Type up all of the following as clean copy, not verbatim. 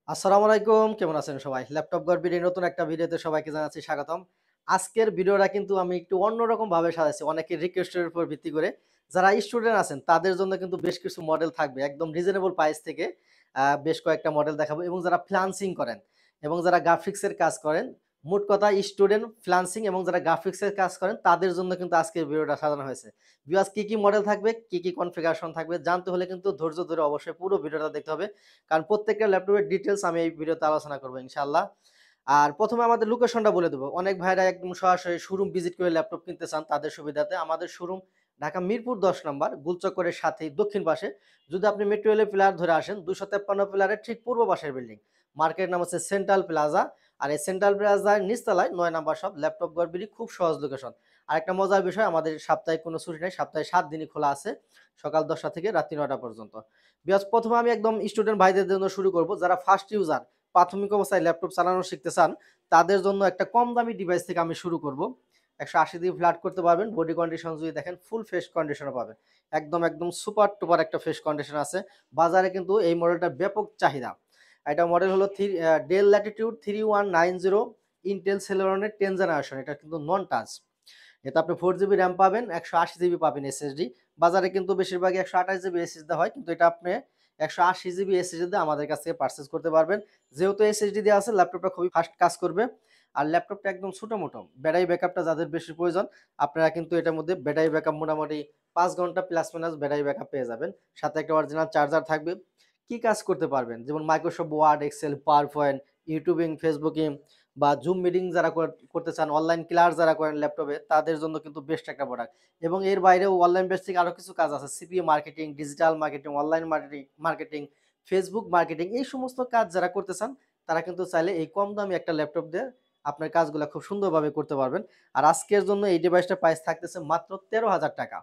আসসালামু আলাইকুম, কেমন আছেন সবাই? ল্যাপটপ গড়বিডির নতুন একটা ভিডিওতে সবাইকে জানাচ্ছি স্বাগতম। আজকের ভিডিওটা কিন্তু আমি একটু অন্যরকম ভাবে সাজাইছি। অনেকের রিকোয়েস্টের উপর ভিত্তি করে। যারা স্টুডেন্ট আছেন তাদের জন্য কিন্তু বেশ কিছু মডেল থাকবে। একদম রিজনেবল প্রাইস থেকে বেশ কয়েকটা মডেল দেখাবো এবং যারা ফ্রিল্যান্সিং করেন এবং যারা গ্রাফিক্সের কাজ করেন, মোট কথা স্টুডেন্ট, ফ্রিল্যান্সিং এবং যারা গ্রাফিক্সের কাজ করেন তাদের জন্য কিন্তু আজকের ভিডিওটা সাজানো হয়েছে। ভিউয়ার্স কি মডেল থাকবে, কি কনফিগারেশন থাকবে জানতে হলে কিন্তু ধৈর্য ধরে অবশ্যই পুরো ভিডিওটা দেখতে হবে। কারণ প্রত্যেকটা ল্যাপটপের ডিটেইলস আমি এই ভিডিওতে আলোচনা করব ইনশাআল্লাহ। আর ১ম এ আমাদের লোকেশনটা বলে দেব। অনেক ভাইরা একদম সরাসরি শোরুম ভিজিট করে ল্যাপটপ কিনতে চান তাদের সুবিধাতে। আমাদের শোরুম ঢাকা মিরপুর ১০ নাম্বার গোলচক্করের সাথেই দক্ষিণ পাশে। যদি আপনি মেট্রো রেলের পিলার ধরে আসেন ২৫৩ পিলারের ঠিক পূর্ব পাশের বিল্ডিং। মার্কেটের নাম হচ্ছে সেন্ট্রাল প্লাজা। আর এই সেন্ট্রাল প্লাজার নিচতলায় ৯ নাম্বার শপ ল্যাপটপ গড়বিড়ি, খুব সহজ লোকেশন। আরেকটা মজার বিষয়, আমাদের সাপ্তাহিক কোনো ছুটি নাই। সপ্তাহে ৭ দিনই খোলা আছে। সকাল ১০টা থেকে রাত্রি ৯টা পর্যন্ত। বিকজ ১ম এ আমি একদম স্টুডেন্ট ভাইদের জন্য শুরু করব। যারা ফার্স্ট ইউজার, প্রাথমিক অবস্থায় ল্যাপটপ চালানো শিখতে চান, তাদের জন্য একটা কম দামি ডিভাইস থেকে আমি শুরু করব। ১৮০ দিয়ে ফ্ল্যাট করতে পারবেন। বডি কন্ডিশন যদি দেখেন ফুল ফ্রেশ কন্ডিশনে পাবেন। একদম সুপার টুপার একটা ফ্রেশ কন্ডিশন আছে। বাজারে কিন্তু এই মডেলটার ব্যাপক চাহিদা। এটা মডেল হলো ডেল ল্যাটিটিউড 3190 ইন্টেল সেলেরনের 10 জেনারেশন। এটা কিন্তু নন টাচ। এতে আপনি 4 জিবি র্যাম পাবেন, ১৮০ জিবি পাবেন এসএসডি। বাজারে কিন্তু বেশিরভাগই ১২৮ জিবি এসএসডি হয়, কিন্তু এটা আপনি ১৮০ জিবি এসএসডি দিয়ে আমাদের কাছ থেকে পারচেজ করতে পারবেন। যেহেতু এসএসডি দেওয়া আছে, ল্যাপটপটা খুবই ফাস্ট কাজ করবে। আর ল্যাপটপটা একদম ছোট-মোটো। ব্যাটারি ব্যাকআপটা যাদের বেশি প্রয়োজন, আপনারা কিন্তু এটার মধ্যে ব্যাটারি ব্যাকআপ মোটামুটি ৫ ঘন্টা প্লাস মাইনাস ব্যাটারি ব্যাকআপ পেয়ে যাবেন। সাথে একটা অরিজিনাল চার্জার থাকবে। কি কাজ করতে পারবেন? যেমন Microsoft Word, Excel, PowerPoint, YouTubing, Facebooking বা জুম মিটিং যারা করতে চান, অনলাইন ক্লাস যারা করেন ল্যাপটপে, তাদের জন্য কিন্তু বেস্ট একটা প্রোডাক্ট। এবং এর বাইরেও অনলাইন বেস থেকে আরো কিছু কাজ আছে। CPA marketing, digital marketing, online marketing, Facebook marketing, এই সমস্ত কাজ যারা করতে চান, তারা কিন্তু চাইলে এই কম দামি একটা ল্যাপটপ দিয়ে আপনার কাজগুলা খুব সুন্দরভাবে করতে পারবেন। আর আজকের জন্য এই ডিভাইসটার প্রাইস থাকতেছে মাত্র ১৩,০০০ টাকা।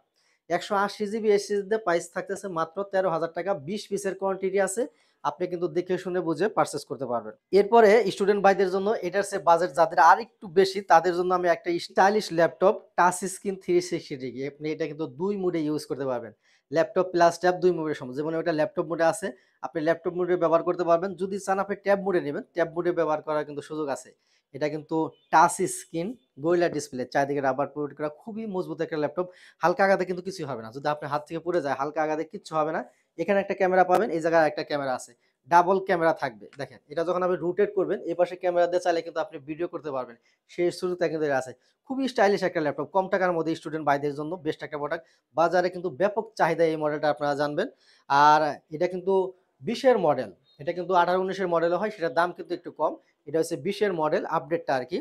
১৮০ জিবি এসএসডি দিয়ে প্রাইস থাকতেছে মাত্র ১৩,০০০ টাকা। ২০ পিসের কোয়ান্টিটি আছে। আপনি কিন্তু দেখে শুনে বুঝে পারচেজ করতে পারবেন। এরপরে স্টুডেন্ট ভাইদের জন্য এটার চেয়ে বাজেট যাদের আরেকটু বেশি, তাদের জন্য আমি একটা stylish laptop, touch screen 360 degree. আপনি এটা কিন্তু ২ মোডে ইউজ করতে পারবেন। ল্যাপটপ প্লাস ট্যাব ২ মোডের সম্ভব। যেমন ওটা ল্যাপটপ মোডে আছে, আপনি ল্যাপটপ মোডে ব্যবহার করতে পারবেন। যদি চান আপনি ট্যাব মোডে নেবেন, ট্যাব মোডে ব্যবহার করার কিন্তু সুযোগ আছে। এটা কিন্তু টাচ স্ক্রিন, গরিলা ডিসপ্লে, চারিদিকে রাবার প্রোটেক্ট করা, খুবই মজবুত একটা ল্যাপটপ। হালকা আঘাতে কিন্তু কিছুই হবে না। যদি আপনার হাত থেকে পড়ে যায়, হালকা আঘাতে কিচ্ছু হবে না। এখানে একটা ক্যামেরা পাবেন, এই জায়গায় একটা ক্যামেরা আছে। ডাবল ক্যামেরা থাকবে। দেখেন, এটা যখন আপনি রোটেট করবেন, এই পাশে ক্যামেরা দিয়ে চাইলে কিন্তু আপনি ভিডিও করতে পারবেন। সেই সুযোগটা কিন্তু এর আছে। খুবই স্টাইলিশ একটা ল্যাপটপ। কম টাকার মধ্যে স্টুডেন্ট ভাইদের জন্য বেস্ট একটা প্রোডাক্ট। বাজারে কিন্তু ব্যাপক চাহিদা এই মডেলটা, আপনারা জানবেন। আর এটা কিন্তু ২০ এর মডেল। এটা কিন্তু ১৮-১৯ এর মডেলও হয়, সেটার দাম কিন্তু একটু কম। এটা হচ্ছে ২০ এর মডেল, আপডেটটা আরকি।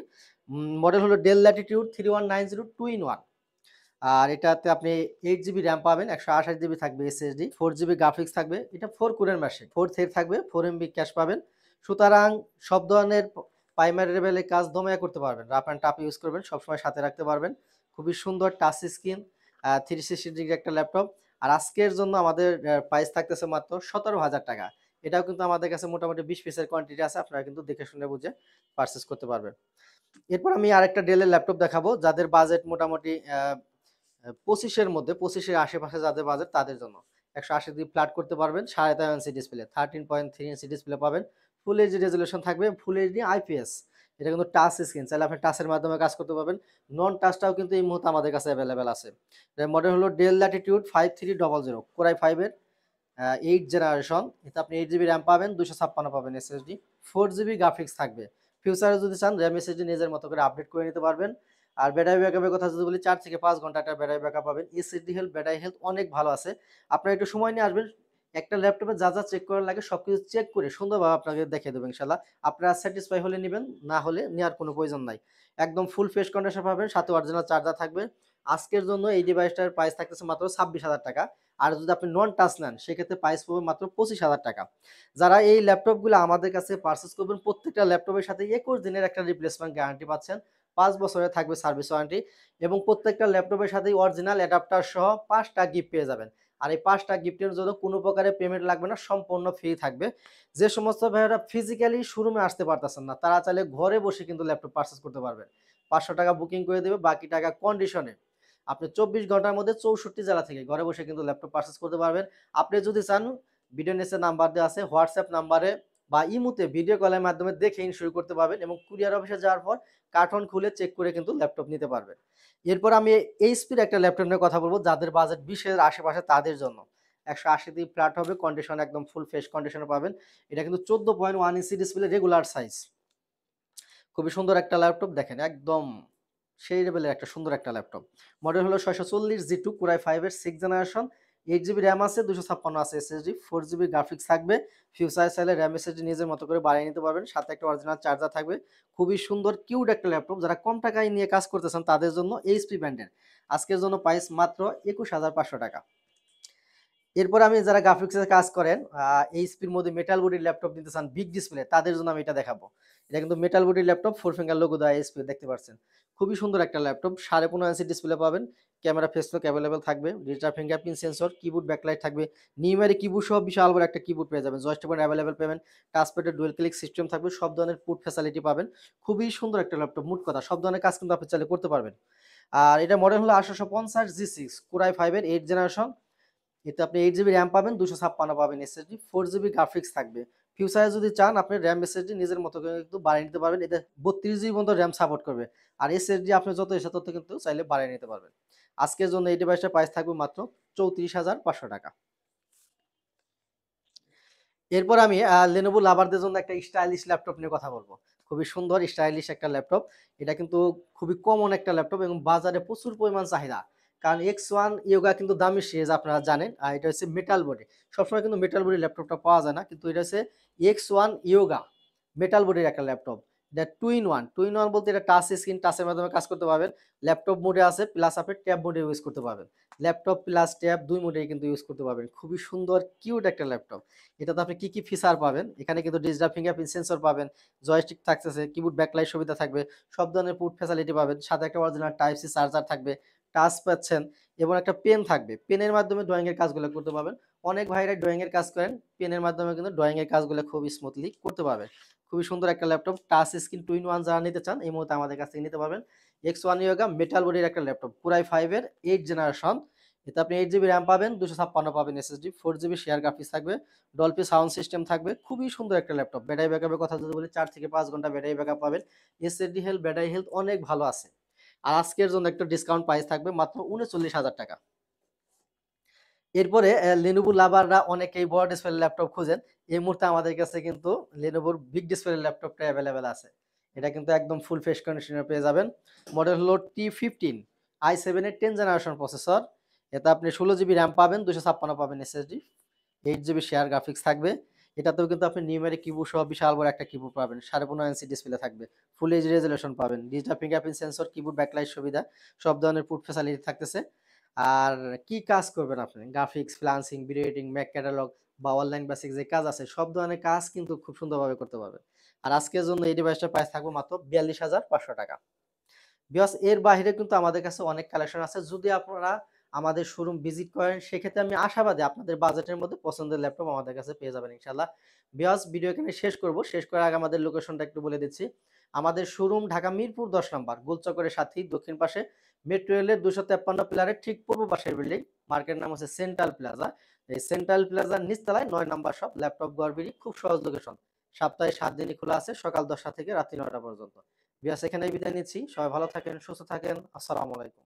মডেল হলো ডেল ল্যাটিটিউড 3190 2 in 1। আর এটাতে আপনি 8 জিবি র্যাম পাবেন, ১২৮ জিবি থাকবে এসএসডি, 4 জিবি গ্রাফিক্স থাকবে। এটা 4 কোরের মেশিন, 4 থ্রেড থাকবে, 4 এমবি ক্যাশ পাবেন। সুতরাং সব ধরনের প্রাইমারি লেভেলে কাজ দমায়া করতে পারবেন। রাফ অ্যান্ড টাফ ইউজ করবেন, সবসময় সাথে রাখতে পারবেন। খুবই সুন্দর টাচ স্ক্রিন, 360 ডিগ্রি একটা ল্যাপটপ। আর আজকের জন্য আমাদের প্রাইস থাকতেছে মাত্র ১৭,০০০ টাকা। এটাও কিন্তু আমাদের কাছে মোটামুটি ২০ পিসের কোয়ান্টিটি আছে। আপনারা কিন্তু দেখে শুনে বুঝে পারচেজ করতে পারবেন। এরপর আমি আরেকটা ডেলের ল্যাপটপ দেখাবো, যাদের বাজেট মোটামুটি ২৫ এর মধ্যে, ২৫ এর আশেপাশে যাদের বাজেট, তাদের জন্য ১৮০ দিয়ে ফ্ল্যাট করতে পারবেন। ৩.৫ ইঞ্চি ডিসপ্লে, 13.3 ইঞ্চি ডিসপ্লে পাবেন। ফুল এইচডি রেজোলিউশন থাকবে, ফুল এইচডি আইপিএস। এটা কিন্তু টাচ স্ক্রিন, চাইলে আপনি টাচের মাধ্যমে কাজ করতে পারবেন। নন টাচটাও কিন্তু এই মুহূর্তে আমাদের কাছে অ্যাভেলেবেল আছে। এর মডেল হলো ডেল ল্যাটিটিউড 5300, কোর i5 এর 8 জেনারেশন। এতে আপনি 8 জিবি র্যাম পাবেন, 256 পাবেন এসএসডি, 4 জিবি গ্রাফিক্স থাকবে। ফিউচারে যদি চান র্যাম এসএসডি নিজের মতো করে আপডেট করে নিতে পারবেন। আর ব্যাটারি ব্যাকআপের কথা যদি বলি, ৪ থেকে ৫ ঘন্টা একটা ব্যাটারি ব্যাকআপ পাবেন। এসএসডি হেলথ, ব্যাটারি হেলথ অনেক ভালো আছে। আপনারা একটু সময় নিয়ে আসবেন। একটা ল্যাপটপে যা চেক করা লাগে সবকিছু চেক করে সুন্দরভাবে আপনাকে দেখিয়ে দেব ইনশাআল্লাহ। আপনারা স্যাটিসফাই হলে নিবেন, না হলে নেওয়ার কোনো প্রয়োজন নাই। একদম ফুল ফ্রেশ কন্ডিশন পাবেন, সাথে অরিজিনাল চার্জার থাকবে। আজকের জন্য এই ডিভাইসটার প্রাইস থাকতেছে মাত্র ২৬,০০০ টাকা। আর যদি আপনি নন টাচ নেন, সেক্ষেত্রে প্রাইস পড়বে মাত্র ২৫,০০০ টাকা। যারা এই ল্যাপটপগুলো আমাদের কাছে পারচেজ করবেন, প্রত্যেকটা ল্যাপটপের সাথে ২১ দিনের একটা রিপ্লেসমেন্ট গ্যারান্টি পাচ্ছেন। ৫ বছরের থাকবে সার্ভিস ওয়ারেন্টি এবং প্রত্যেকটা ল্যাপটপের সাথেই অরিজিনাল অ্যাডাপ্টার সহ ৫ টা গিফট পেয়ে যাবেন। আর এই ৫ টা গিফটের জন্য কোনো প্রকারের পেমেন্ট লাগবে না, সম্পূর্ণ ফ্রি থাকবে। যে সমস্ত ভাইয়েরা ফিজিক্যালি শোরুমে আসতে পারতেছেন না, তারা চাইলে ঘরে বসে কিন্তু ল্যাপটপ পারচেজ করতে পারবেন। ৫০০ টাকা বুকিং করে দেবে, বাকি টাকা কন্ডিশনে। আপনি ২৪ ঘন্টার মধ্যে ৬৪ জেলা থেকে ঘরে বসে কিন্তু ল্যাপটপ পারচেজ করতে পারবেন। আপনি যদি চান, ভিডিও নিচে নাম্বার দেওয়া আছে, হোয়াটসঅ্যাপ নাম্বারে বা ইমুতে ভিডিও কলের মাধ্যমে দেখে ইনস্যুর করতে পারবেন এবং কুরিয়ার অফিসে যাওয়ার পর কার্টন খুলে চেক করে কিন্তু ল্যাপটপ নিতে পারবেন। এরপর আমি এইচপির একটা ল্যাপটপ নিয়ে কথা বলবো যাদের বাজেট 20,000 আশেপাশে তাদের জন্য। 180 জি ফ্ল্যাট হবে, কন্ডিশন একদম ফুল ফ্রেশ কন্ডিশনে পাবেন। এটা কিন্তু 14.1 ইঞ্চি ডিসপ্লে, রেগুলার সাইজ। খুবই সুন্দর একটা ল্যাপটপ, দেখেন একদম সেই লেভেলের একটা সুন্দর একটা ল্যাপটপ। মডেল হলো 640 জি2 Core i5 এর 6th জেনারেশন। 8 জিবি র্যাম আছে, 256 আছে এসএসডি, 4 জিবি গ্রাফিক্স থাকবে। ফিউচার চাইলে র্যাম এসএসডি নিজের মতো করে বাড়িয়ে নিতে পারবেন। সাথে একটা অরিজিনাল চার্জার থাকবে। খুবই সুন্দর কিউট একটা ল্যাপটপ, যারা কম টাকায় নিয়ে কাজ করতেছেন তাদের জন্য এইচপি ব্র্যান্ডের। আজকের জন্য প্রাইস মাত্র 21,500 টাকা। এরপর আমি যারা গ্রাফিক্সের কাজ করেন, এইচপির মধ্যে মেটাল বডির ল্যাপটপ নিতে চান বিগ ডিসপ্লে, তাদের জন্য আমি এটা দেখাবো। এটা কিন্তু মেটাল বডির ল্যাপটপ, 4 ফিঙ্গার লোগো দেওয়া এইচপি দেখতে পাচ্ছেন। খুবই সুন্দর একটা ল্যাপটপ, 15.5 ইঞ্চি ডিসপ্লে পাবেন। ক্যামেরা ফেস লক অ্যাভেলেবল থাকবে, digital fingerprint sensor, keyboard backlight থাকবে, নিউমেরিক কিবোর্ড সহ বিশাল বড় একটা কিবোর্ড পেয়ে যাবেন। জয়স্টিক অ্যাভেলেবল পাবেন, টাচপ্যাডের ডুয়াল ক্লিক সিস্টেম থাকবে, সব ধরনের পুট ফ্যাসিলিটি পাবেন। খুবই সুন্দর একটা ল্যাপটপ, মোট কথা সব ধরনের কাজ কিন্তু আপনি চাইলে করতে পারবেন। আর এটা মডেল হলো 850 জি6 Core i5 এর 8 জেনারেশন। এতে আপনি 8 জিবি র্যাম পাবেন, 256 পাবেন এসএসডি, 4 জিবি গ্রাফিক্স থাকবে। ফিউচারে যদি চান আপনি র্যাম এসএসডি নিজের মতো করে কিন্তু বাড়িয়ে নিতে পারবেন। এতে 32 জিবি পর্যন্ত র্যাম সাপোর্ট করবে। আর এসএসডি আপনি যত ইচ্ছা তত কিন্তু চাইলে বাড়িয়ে নিতে পারবেন। আজকের জন্য এই ডিভাইসটার প্রাইস থাকবে মাত্র 34,500 টাকা। এরপর আমি Lenovo লাভারদের জন্য একটা স্টাইলিশ ল্যাপটপ নিয়ে কথা বলবো। খুবই সুন্দর স্টাইলিশ একটা ল্যাপটপ। এটা কিন্তু খুবই কমন একটা ল্যাপটপ এবং বাজারে প্রচুর পরিমাণ চাহিদা। কারণ X1 Yoga কিন্তু দামি সিরিজ, আপনারা জানেন। আর এটা হচ্ছে মেটাল বডি। সবসময় কিন্তু মেটাল বডি ল্যাপটপটা পাওয়া যায় না। কিন্তু এটা হচ্ছে X1 Yoga মেটাল বডির একটা ল্যাপটপ। এটা 2 in 1। 2 in 1 বলতে এটা টাচ স্ক্রিন, টাচের মাধ্যমে কাজ করতে পারবেন। ল্যাপটপ মোডে আছে, প্লাস আপনি ট্যাব মোডে ইউজ করতে পারবেন। ল্যাপটপ প্লাস ট্যাব 2 মোডেই কিন্তু ইউজ করতে পারবেন। খুবই সুন্দর কিউট একটা ল্যাপটপ। এটাতে আপনি কি ফিচার পাবেন, এখানে কিন্তু ডিজিটাল ফিঙ্গারপ্রিন্ট সেন্সর পাবেন, জয়স্টিক থাকতেছে, কিবোর্ড ব্যাকলাইট সুবিধা থাকবে, সব ধরনের পুট ফ্যাসিলিটি পাবেন। সাথে একটা অরিজিনাল টাইপ সি চার্জার থাকবে, টাচ পাচ্ছেন এবং একটা পেন থাকবে। পেনের মাধ্যমে ড্রয়িং এর কাজগুলো করতে পারবেন। অনেক ভাইরা ড্রয়িং এর কাজ করেন, পেনের মাধ্যমে কিন্তু ড্রয়িং এর কাজগুলো খুব স্মুথলি করতে পারবেন। খুবই সুন্দর একটা ল্যাপটপ, টাচ স্ক্রিন 2 in 1 যারা নিতে চান এই মুহূর্তে আমাদের কাছ থেকে নিতে পারবেন। X1 Yoga মেটাল বডির একটা ল্যাপটপ, Core i5 এর 8 জেনারেশন। এতে আপনি 8 জিবি র্যাম পাবেন, 256 পাবেন এসএসডি, 4 জিবি শেয়ার গ্রাফিক্স থাকবে, ডলপি সাউন্ড সিস্টেম থাকবে। খুবই সুন্দর একটা ল্যাপটপ। ব্যাটারি ব্যাকআপের কথা যদি বলি 4 থেকে 5 ঘন্টা ব্যাটারি ব্যাকআপ পাবেন। এসএসডি হেলথ, ব্যাটারি হেলথ অনেক ভালো আছে। আর আজকের জন্য একটা ডিসকাউন্ট প্রাইস থাকবে মাত্র 39,000 টাকা। এরপরে Lenovo লাভাররা অনেকেই বড় ডিসপ্লে ল্যাপটপ খোঁজেন। এই মুহূর্তে আমাদের কাছে কিন্তু Lenovoর বিগ ডিসপ্লে ল্যাপটপটা অ্যাভেলেবেল আছে। এটা কিন্তু একদম ফুল ফ্রেশ কন্ডিশনে পেয়ে যাবেন। মডেল হলো T15 i7 এর 10 জেনারেশন প্রসেসর। এতে আপনি 16 জিবি র্যাম পাবেন, 256 পাবেন এসএসডি, 8 জিবি শেয়ার গ্রাফিক্স থাকবে। এটাতেও কিন্তু আপনি নিউমেরিক কিবোর্ড সহ বিশাল বড় একটা কিবোর্ড পাবেন। 15.5 ইঞ্চি ডিসপ্লে থাকবে। ফুল এইচডি রেজোলিউশন পাবেন। Digital fingerprint sensor, keyboard backlight সুবিধা, সব ধরনের পুট ফ্যাসিলিটি থাকতেছে। আর কি কাজ করবেন আপনি? Graphics, freelancing, video editing, Mac catalogue বা অনলাইন বেসিক যে কাজ আছে সব ধরনের কাজ কিন্তু খুব সুন্দরভাবে করতে পারবেন। আর আজকের জন্য এই ডিভাইসটার প্রাইস থাকবে মাত্র 42,500 টাকা। বিকজ এর বাইরে কিন্তু আমাদের কাছে অনেক কালেকশন আছে। যদি আপনারা আমাদের শোরুম ভিজিট করেন সেক্ষেত্রে আমি আশাবাদী আপনাদের বাজেটের মধ্যে পছন্দের ল্যাপটপ আমাদের কাছে পেয়ে যাবেন ইনশাআল্লাহ। বিকজ ভিডিও এখানে শেষ করব। শেষ করার আগে আমাদের লোকেশনটা একটু বলে দিচ্ছি। আমাদের শোরুম ঢাকা মিরপুর 10 নম্বর গোলচক্করের সাথেই দক্ষিণ পাশে, মেট্রো রেলের 253 পিলারের ঠিক পূর্ব পাশের বিল্ডিং। মার্কেটের নাম হচ্ছে সেন্ট্রাল প্লাজা। এই সেন্ট্রাল প্লাজার নিচতলায় 9 নম্বর শপ, ল্যাপটপ গড়বিড়ি। খুব সহজ লোকেশন। সপ্তাহে 7 দিনই খোলা আছে, সকাল 10টা থেকে রাত্রি 9টা পর্যন্ত। বিয়াস এখানেই বিদায় নিচ্ছি। সবাই ভালো থাকেন, সুস্থ থাকেন। আসসালামু আলাইকুম।